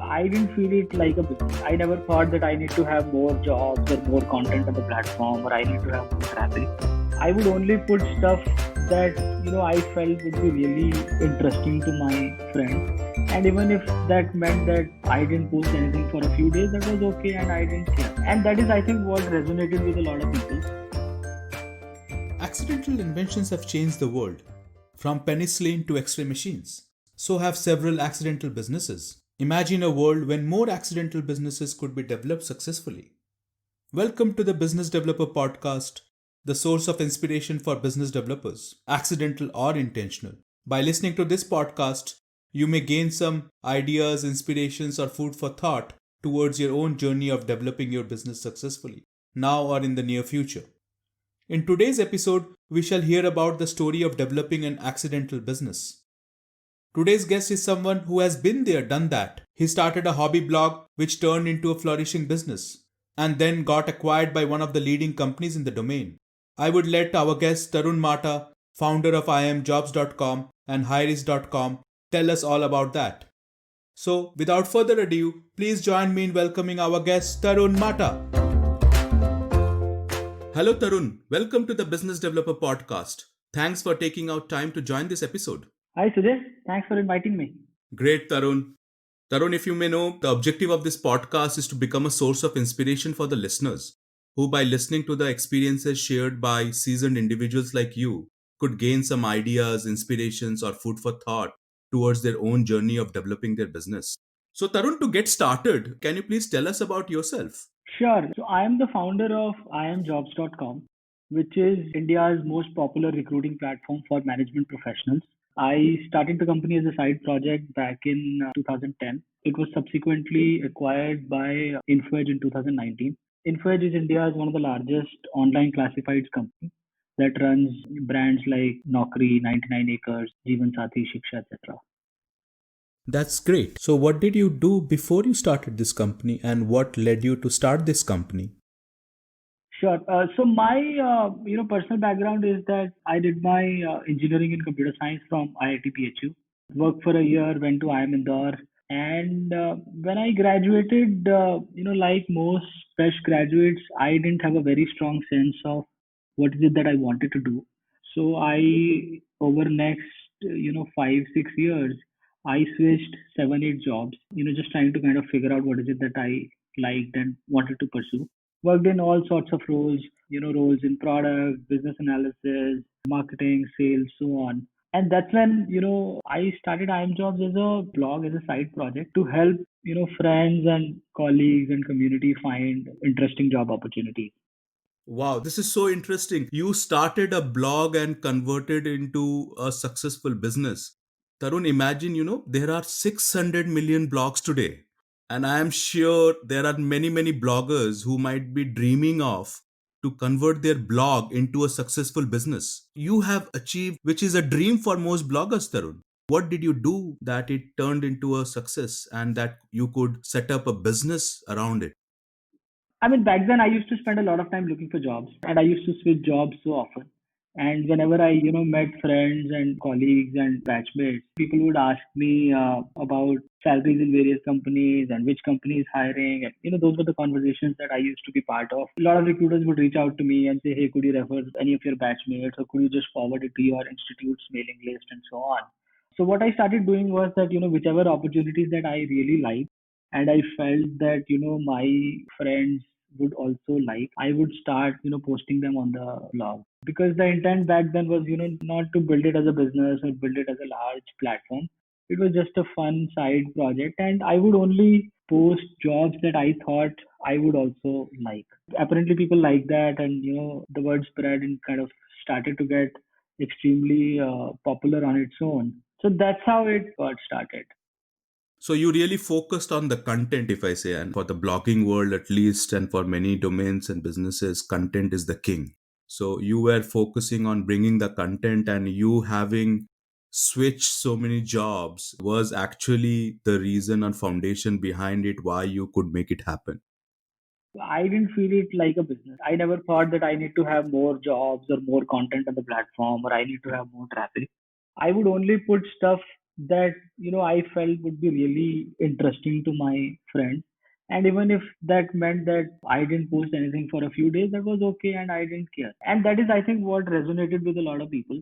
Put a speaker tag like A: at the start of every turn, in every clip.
A: I didn't feel it like a business. I never thought that I need to have more jobs or more content on the platform or I need to have more traffic. I would only put stuff that I felt would be really interesting to my friends. And even if that meant that I didn't post anything for a few days, that was okay and I didn't care. And that is I think what resonated with a lot of people.
B: Accidental inventions have changed the world, from penicillin to X-ray machines. So have several accidental businesses. Imagine a world when more accidental businesses could be developed successfully. Welcome to the Business Developer Podcast, the source of inspiration for business developers, accidental or intentional. By listening to this podcast, you may gain some ideas, inspirations, or food for thought towards your own journey of developing your business successfully, now or in the near future. In today's episode, we shall hear about the story of developing an accidental business. Today's guest is someone who has been there, done that. He started a hobby blog which turned into a flourishing business and then got acquired by one of the leading companies in the domain. I would let our guest Tarun Matta, founder of imjobs.com and hiris.com, tell us all about that. So, without further ado, please join me in welcoming our guest Tarun Matta. Hello Tarun, welcome to the Business Developer Podcast. Thanks for taking out time to join this episode.
A: Hi Sujay, thanks for inviting me.
B: Great, Tarun. Tarun, if you may know, the objective of this podcast is to become a source of inspiration for the listeners, who by listening to the experiences shared by seasoned individuals like you, could gain some ideas, inspirations, or food for thought towards their own journey of developing their business. So, Tarun, to get started, can you please tell us about yourself?
A: Sure. So I am the founder of imjobs.com, which is India's most popular recruiting platform for management professionals. I started the company as a side project back in 2010. It was subsequently acquired by InfoEdge in 2019. InfoEdge is India's one of the largest online classifieds company that runs brands like Naukri, 99 Acres, Jeevan Sathi, Shiksha, etc.
B: That's great. So, what did you do before you started this company and what led you to start this company?
A: Sure. So my personal background is that I did my engineering in computer science from IIT PHU. Worked for a year, went to IIM Indore, and when I graduated, like most fresh graduates, I didn't have a very strong sense of what is it that I wanted to do. So I over next 5-6 years, I switched 7-8 jobs. Just trying to kind of figure out what is it that I liked and wanted to pursue. Worked in all sorts of roles, roles in product, business analysis, marketing, sales, so on. And that's when, I started IM Jobs as a blog, as a side project to help, friends and colleagues and community find interesting job opportunities.
B: Wow, this is so interesting. You started a blog and converted into a successful business. Tarun, imagine, there are 600 million blogs today. And I am sure there are many, many bloggers who might be dreaming of to convert their blog into a successful business. You have achieved, which is a dream for most bloggers, Tarun. What did you do that it turned into a success and that you could set up a business around it?
A: I mean, back then I used to spend a lot of time looking for jobs and I used to switch jobs so often. And whenever I, met friends and colleagues and batchmates, people would ask me about salaries in various companies and which company is hiring. And, those were the conversations that I used to be part of. A lot of recruiters would reach out to me and say, hey, could you refer any of your batchmates or could you just forward it to your institute's mailing list and so on. So what I started doing was that, whichever opportunities that I really liked, and I felt that my friends would also like, I would start posting them on the blog, because the intent back then was not to build it as a business or build it as a large platform. It was just a fun side project, and I would only post jobs that I thought I would also like. Apparently people like that, and the word spread and kind of started to get extremely popular on its own. So that's how it got started.
B: So you really focused on the content, if I say, and for the blogging world at least, and for many domains and businesses, content is the king. So you were focusing on bringing the content, and you having switched so many jobs was actually the reason and foundation behind it why you could make it happen.
A: I didn't feel it like a business. I never thought that I need to have more jobs or more content on the platform or I need to have more traffic. I would only put stuff that I felt would be really interesting to my friends. And even if that meant that I didn't post anything for a few days, that was okay, and I didn't care. And that is, I think, what resonated with a lot of people.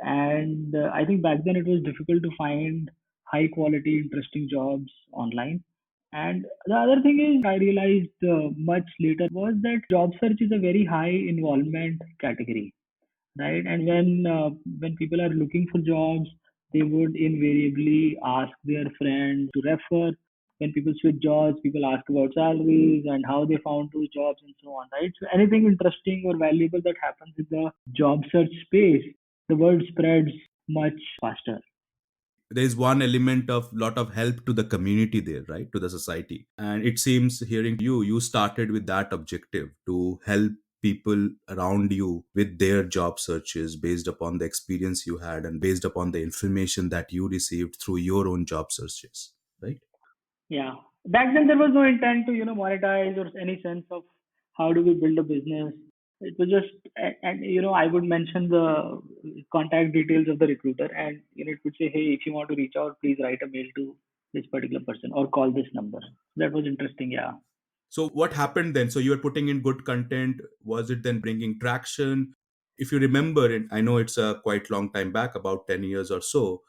A: And I think back then it was difficult to find high quality, interesting jobs online. And the other thing is, I realized much later was that job search is a very high involvement category, right? And when people are looking for jobs, they would invariably ask their friends to refer. When people switch jobs, people ask about salaries and how they found those jobs and so on, right? So anything interesting or valuable that happens in the job search space, the word spreads much faster.
B: There's one element of lot of help to the community there, right, to the society. And it seems, hearing you started with that objective to help people around you with their job searches based upon the experience you had and based upon the information that you received through your own job searches, right?
A: Yeah. Back then there was no intent to, monetize or any sense of how do we build a business. It was just, and I would mention the contact details of the recruiter, and it would say, hey, if you want to reach out, please write a mail to this particular person or call this number. That was interesting. Yeah.
B: So what happened then? So you were putting in good content. Was it then bringing traction? If you remember, and I know it's a quite long time back, about 10 years or so,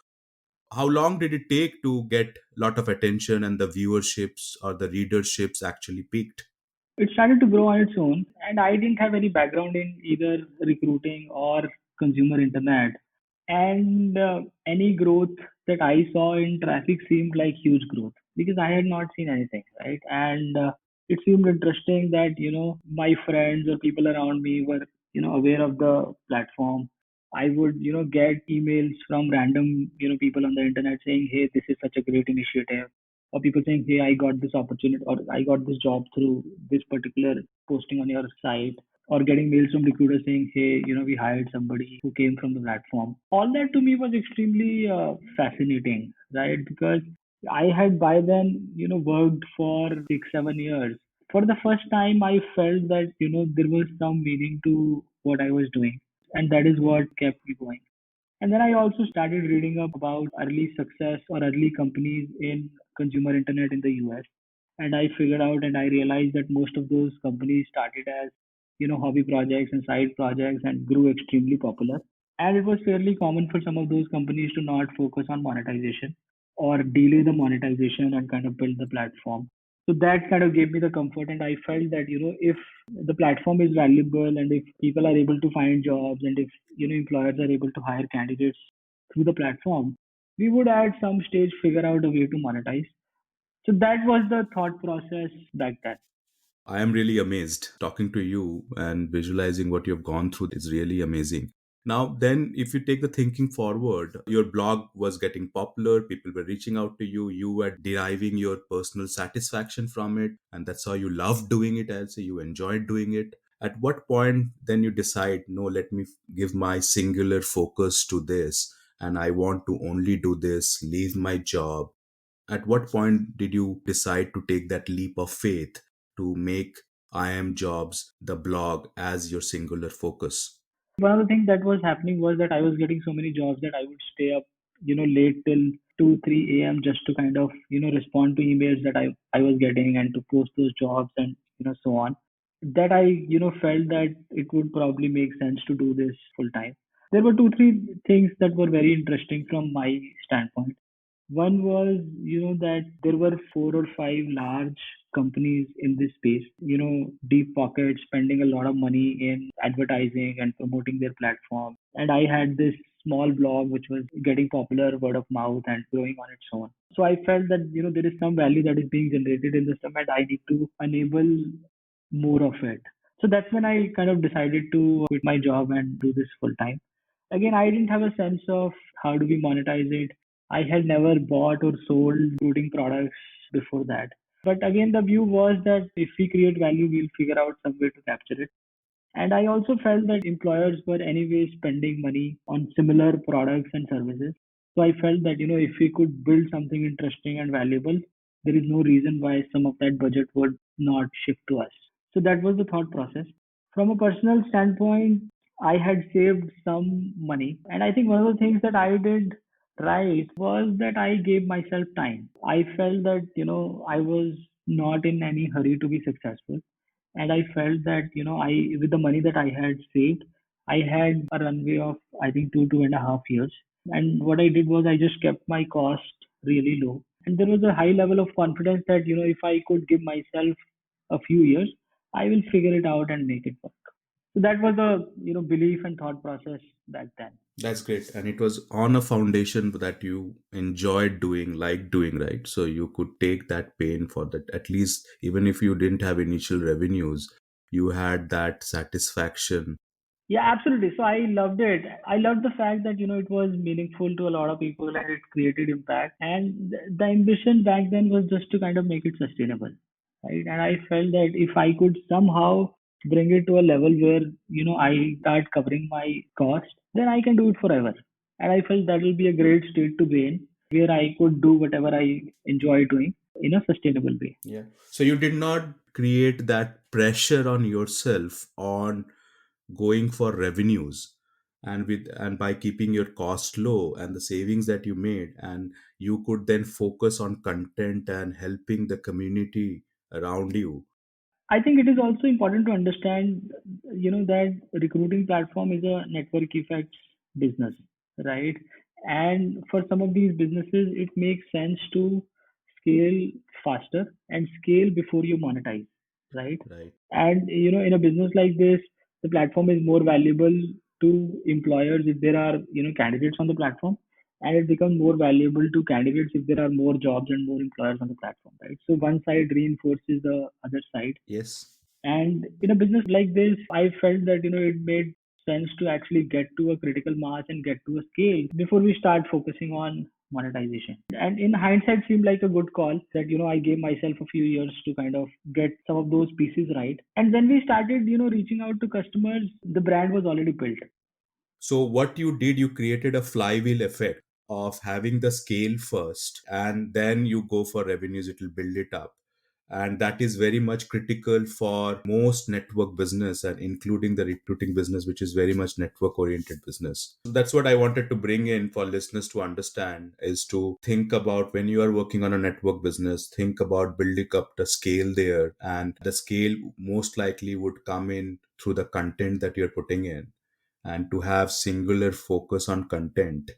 B: how long did it take to get a lot of attention and the viewerships or the readerships actually peaked?
A: It started to grow on its own, and I didn't have any background in either recruiting or consumer internet. And any growth that I saw in traffic seemed like huge growth because I had not seen anything, right? And it seemed interesting that my friends or people around me were aware of the platform. I would get emails from random people on the internet saying, hey, this is such a great initiative, or people saying, hey, I got this opportunity or I got this job through this particular posting on your site, or getting mails from recruiters saying, hey, we hired somebody who came from the platform. All that to me was extremely fascinating, right? Because I had by then worked for 6 7 years. For the first time I felt that there was some meaning to what I was doing, and that is what kept me going. And then I also started reading up about early success or early companies in consumer internet in the US. And I figured out and I realized that most of those companies started as, hobby projects and side projects and grew extremely popular. And it was fairly common for some of those companies to not focus on monetization or delay the monetization and kind of build the platform. So that kind of gave me the comfort. And I felt that, if the platform is valuable and if people are able to find jobs and if employers are able to hire candidates through the platform, we would at some stage figure out a way to monetize. So that was the thought process back then.
B: I am really amazed talking to you and visualizing what you've gone through is really amazing. Now, then, if you take the thinking forward, your blog was getting popular, people were reaching out to you, you were deriving your personal satisfaction from it, and that's how you loved doing it. I'll say you enjoyed doing it. At what point then you decide, no, let me give my singular focus to this, and I want to only do this, leave my job? At what point did you decide to take that leap of faith to make I am jobs, the blog, as your singular focus?
A: One of the things that was happening was that I was getting so many jobs that I would stay up, late till 2, 3 a.m. just to kind of, respond to emails that I was getting and to post those jobs and, so on. That I, felt that it would probably make sense to do this full time. There were two, three things that were very interesting from my standpoint. One was, that there were four or five large companies in this space, deep pockets, spending a lot of money in advertising and promoting their platform. And I had this small blog which was getting popular word of mouth and growing on its own. So I felt that, there is some value that is being generated in the system and I need to enable more of it. So that's when I kind of decided to quit my job and do this full time. Again, I didn't have a sense of how do we monetize it. I had never bought or sold recruiting products before that. But again, the view was that if we create value, we'll figure out some way to capture it. And I also felt that employers were anyway spending money on similar products and services. So I felt that, if we could build something interesting and valuable, there is no reason why some of that budget would not shift to us. So that was the thought process. From a personal standpoint, I had saved some money. And I think one of the things that I did right was that I gave myself time. I felt that, I was not in any hurry to be successful. And I felt that, with the money that I had saved, I had a runway of, I think, 2.5 years. And what I did was I just kept my cost really low. And there was a high level of confidence that, if I could give myself a few years, I will figure it out and make it work. So that was the, belief and thought process back then.
B: That's great. And it was on a foundation that you enjoyed doing, like doing, right? So you could take that pain for that, at least even if you didn't have initial revenues, you had that satisfaction.
A: Yeah, absolutely. So I loved it. I loved the fact that, it was meaningful to a lot of people and it created impact. And the ambition back then was just to kind of make it sustainable, right? And I felt that if I could somehow bring it to a level where, I start covering my cost, then I can do it forever. And I felt that will be a great state to be in, where I could do whatever I enjoy doing in a sustainable way.
B: Yeah. So you did not create that pressure on yourself on going for revenues, and by keeping your cost low and the savings that you made, and you could then focus on content and helping the community around you.
A: I think it is also important to understand, that recruiting platform is a network effects business, right? And for some of these businesses, it makes sense to scale faster and scale before you monetize, right?
B: Right.
A: And in a business like this, the platform is more valuable to employers if there are candidates on the platform, and it becomes more valuable to candidates if there are more jobs and more employers on the platform, right? So one side reinforces the other side.
B: Yes.
A: And in a business like this, I felt that it made sense to actually get to a critical mass and get to a scale before we start focusing on monetization. And in hindsight, seemed like a good call that I gave myself a few years to kind of get some of those pieces right. And when we started reaching out to customers, the brand was already built.
B: So what you did, you created a flywheel effect of having the scale first, and then you go for revenues, it will build it up. And that is very much critical for most network business, and including the recruiting business, which is very much network oriented business. So that's what I wanted to bring in for listeners to understand, is to think about when you are working on a network business, think about building up the scale there, and the scale most likely would come in through the content that you're putting in, and to have singular focus on content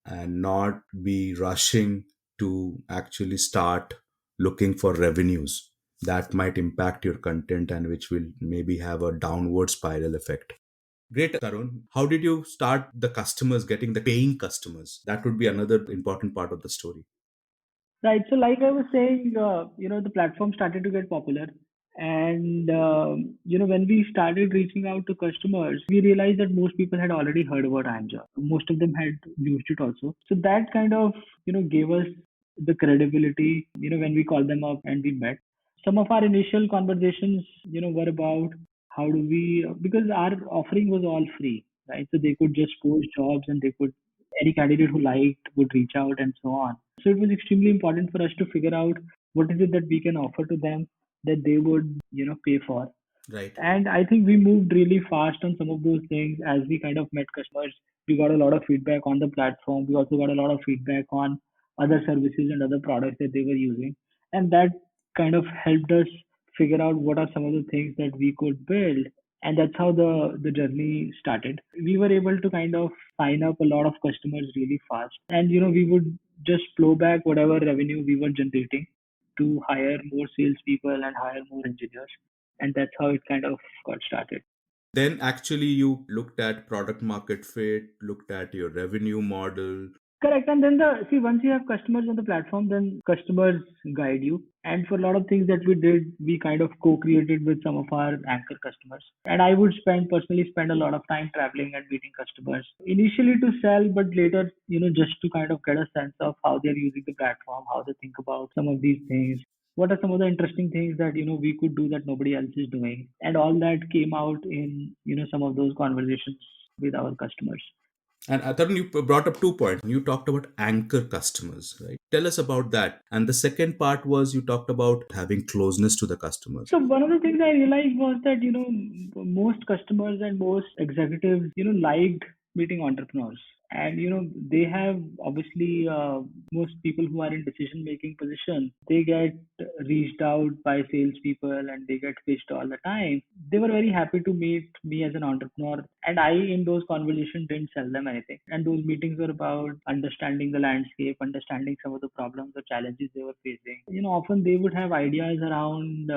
B: and not be rushing to actually start looking for revenues that might impact your content and which will maybe have a downward spiral effect. Great, Tarun. How did you start the customers, getting the paying customers? That would be another important part of the story.
A: Right. So, like I was saying, the platform started to get popular. And, when we started reaching out to customers, we realized that most people had already heard about IMJob. Most of them had used it also. So, that kind of, gave us the credibility, when we called them up and we met. Some of our initial conversations, were about how do we, because our offering was all free, right? So, they could just post jobs and they could, any candidate who liked would reach out and so on. So it was extremely important for us to figure out what is it that we can offer to them that they would, pay for.
B: Right.
A: And I think we moved really fast on some of those things as we kind of met customers. We got a lot of feedback on the platform. We also got a lot of feedback on other services and other products that they were using. And that kind of helped us figure out what are some of the things that we could build. And that's how the journey started. We were able to kind of sign up a lot of customers really fast. And we would just flow back whatever revenue we were generating to hire more salespeople and hire more engineers, and that's how it kind of got started.
B: Then actually you looked at product market fit, looked at your revenue model.
A: Correct. And then once you have customers on the platform, then customers guide you. And for a lot of things that we did, we kind of co-created with some of our anchor customers. And I would personally spend a lot of time traveling and meeting customers. Initially to sell, but later, just to kind of get a sense of how they're using the platform, how they think about some of these things. What are some of the interesting things that, we could do that nobody else is doing? And all that came out in, some of those conversations with our customers.
B: And Tarun, you brought up 2 points. You talked about anchor customers, right? Tell us about that. And the second part was you talked about having closeness to the customers.
A: So one of the things I realized was that most customers and most executives liked meeting entrepreneurs. And they have obviously, most people who are in decision making position, they get reached out by salespeople and they get pitched all the time. They were very happy to meet me as an entrepreneur, and I, in those conversations, didn't sell them anything. And those meetings were about understanding the landscape, understanding some of the problems or challenges they were facing. Often they would have ideas around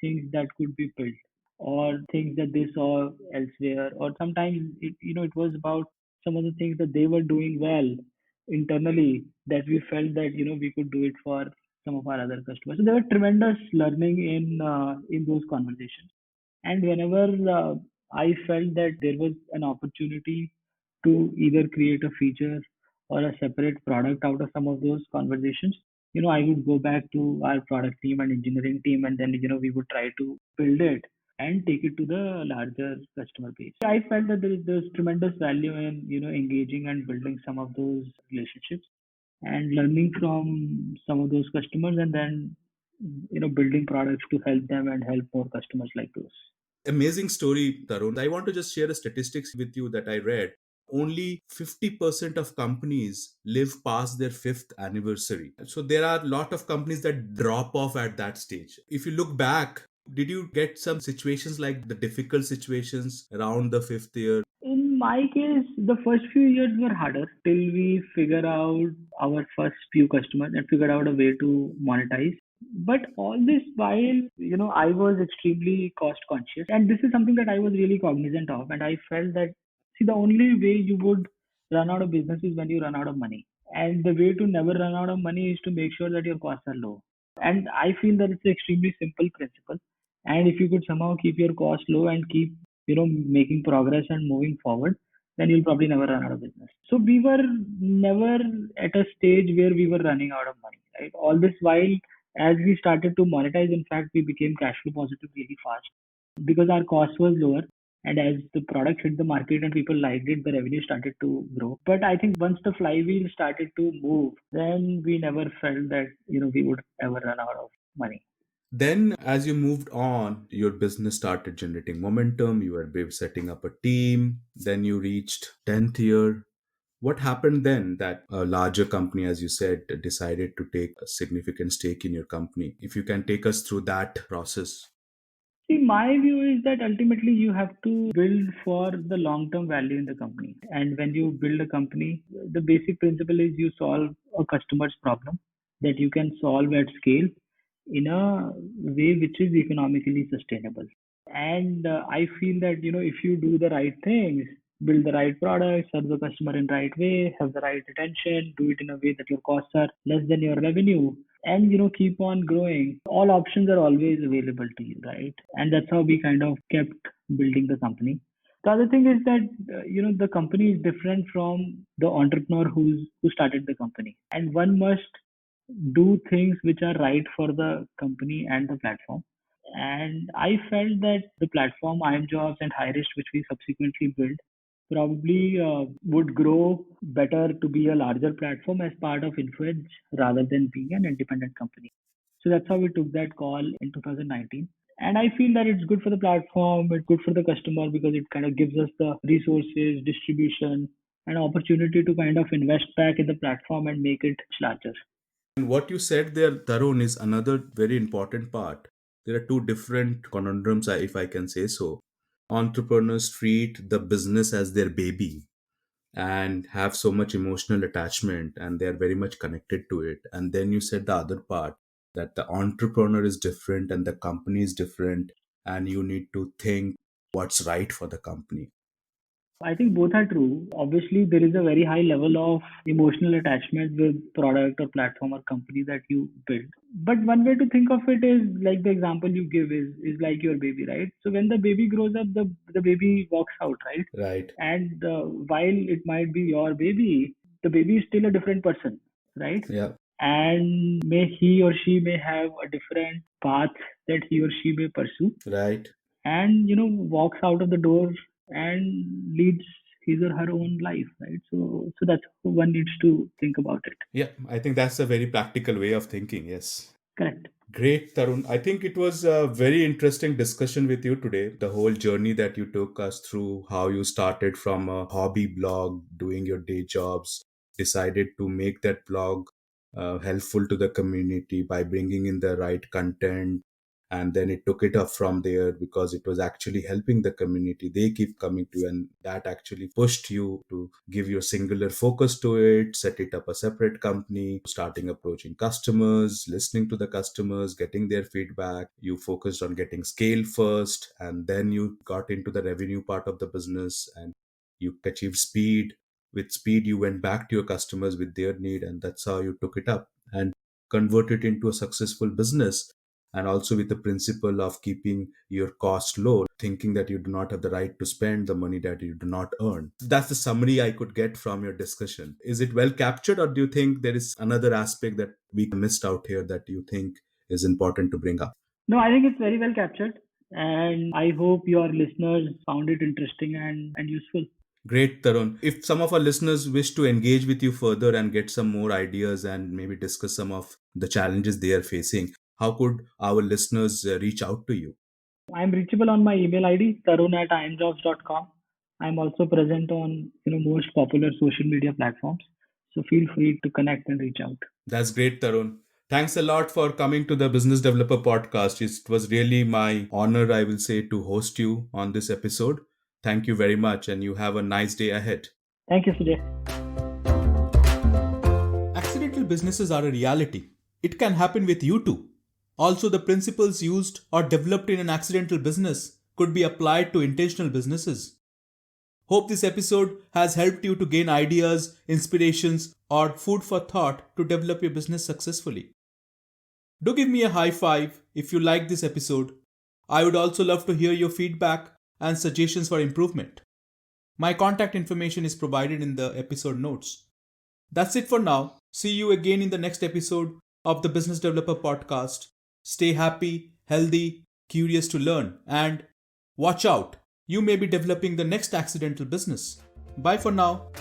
A: things that could be built, or things that they saw elsewhere, or sometimes it was about some of the things that they were doing well internally, that we felt that we could do it for some of our other customers. So there were tremendous learning in those conversations. And whenever I felt that there was an opportunity to either create a feature or a separate product out of some of those conversations, I would go back to our product team and engineering team, and then we would try to build it and take it to the larger customer base. I felt that there's tremendous value in engaging and building some of those relationships and learning from some of those customers, and then building products to help them and help more customers like those.
B: Amazing story, Tarun. I want to just share a statistics with you that I read. Only 50% of companies live past their fifth anniversary. So there are a lot of companies that drop off at that stage. If you look back, did you get some situations like the difficult situations around the fifth year?
A: In my case, the first few years were harder till we figure out our first few customers and figured out a way to monetize. But all this while, I was extremely cost conscious. And this is something that I was really cognizant of. And I felt that, see, the only way you would run out of business is when you run out of money. And the way to never run out of money is to make sure that your costs are low. And I feel that it's an extremely simple principle. And if you could somehow keep your costs low and keep making progress and moving forward, then you'll probably never run out of business. So we were never at a stage where we were running out of money, right? All this while, as we started to monetize, in fact, we became cash flow positive really fast because our cost was lower. And as the product hit the market and people liked it, the revenue started to grow. But I think once the flywheel started to move, then we never felt that we would ever run out of money.
B: Then, as you moved on, your business started generating momentum. You were setting up a team. Then you reached 10th year. What happened then that a larger company, as you said, decided to take a significant stake in your company? If you can take us through that process.
A: See, my view is that ultimately you have to build for the long term value in the company. And when you build a company, the basic principle is you solve a customer's problem that you can solve at scale in a way which is economically sustainable. And I feel that if you do the right things, build the right products, serve the customer in right way, have the right attention, do it in a way that your costs are less than your revenue, and keep on growing, all options are always available to you, right? And that's how we kind of kept building the company. The other thing is that the company is different from the entrepreneur who started the company, and one must do things which are right for the company and the platform. And I felt that the platform IMJobs and Hirist, which we subsequently built, probably would grow better to be a larger platform as part of Influence rather than being an independent company. So that's how we took that call in 2019. And I feel that it's good for the platform, it's good for the customer because it kind of gives us the resources, distribution, and opportunity to kind of invest back in the platform and make it larger.
B: And what you said there, Tarun, is another very important part. There are two different conundrums, if I can say so. Entrepreneurs treat the business as their baby and have so much emotional attachment and they are very much connected to it. And then you said the other part, that the entrepreneur is different and the company is different, and you need to think what's right for the company.
A: I think both are true. Obviously, there is a very high level of emotional attachment with product or platform or company that you build. But one way to think of it is like the example you give is like your baby, right? So when the baby grows up, the baby walks out, right?
B: Right.
A: And while it might be your baby, the baby is still a different person, right?
B: Yeah.
A: And he or she may have a different path that he or she may pursue,
B: Right.
A: and walks out of the door and leads his or her own life, right? So that's how one needs to think about it.
B: Yeah, I think that's a very practical way of thinking. Yes.
A: Correct.
B: Great, Tarun. I think it was a very interesting discussion with you today. The whole journey that you took us through, how you started from a hobby blog, doing your day jobs, decided to make that blog helpful to the community by bringing in the right content. And then it took it up from there because it was actually helping the community. They keep coming to you, and that actually pushed you to give your singular focus to it, set it up a separate company, starting approaching customers, listening to the customers, getting their feedback. You focused on getting scale first, and then you got into the revenue part of the business, and you achieved speed. With speed, you went back to your customers with their need, and that's how you took it up and converted it into a successful business. And also with the principle of keeping your cost low, thinking that you do not have the right to spend the money that you do not earn. That's the summary I could get from your discussion. Is it well captured, or do you think there is another aspect that we missed out here that you think is important to bring up?
A: No, I think it's very well captured, and I hope your listeners found it interesting and useful.
B: Great, Tarun. If some of our listeners wish to engage with you further and get some more ideas and maybe discuss some of the challenges they are facing, how could our listeners reach out to you?
A: I'm reachable on my email ID, tarun@imjobs.com. I'm also present on most popular social media platforms. So feel free to connect and reach out.
B: That's great, Tarun. Thanks a lot for coming to the Business Developer Podcast. It was really my honor, I will say, to host you on this episode. Thank you very much, and you have a nice day ahead.
A: Thank you, Sujay.
B: Accidental businesses are a reality. It can happen with you too. Also, the principles used or developed in an accidental business could be applied to intentional businesses. Hope this episode has helped you to gain ideas, inspirations, or food for thought to develop your business successfully. Do give me a high five if you like this episode. I would also love to hear your feedback and suggestions for improvement. My contact information is provided in the episode notes. That's it for now. See you again in the next episode of the Business Developer Podcast. Stay happy, healthy, curious to learn, and watch out. You may be developing the next accidental business. Bye for now.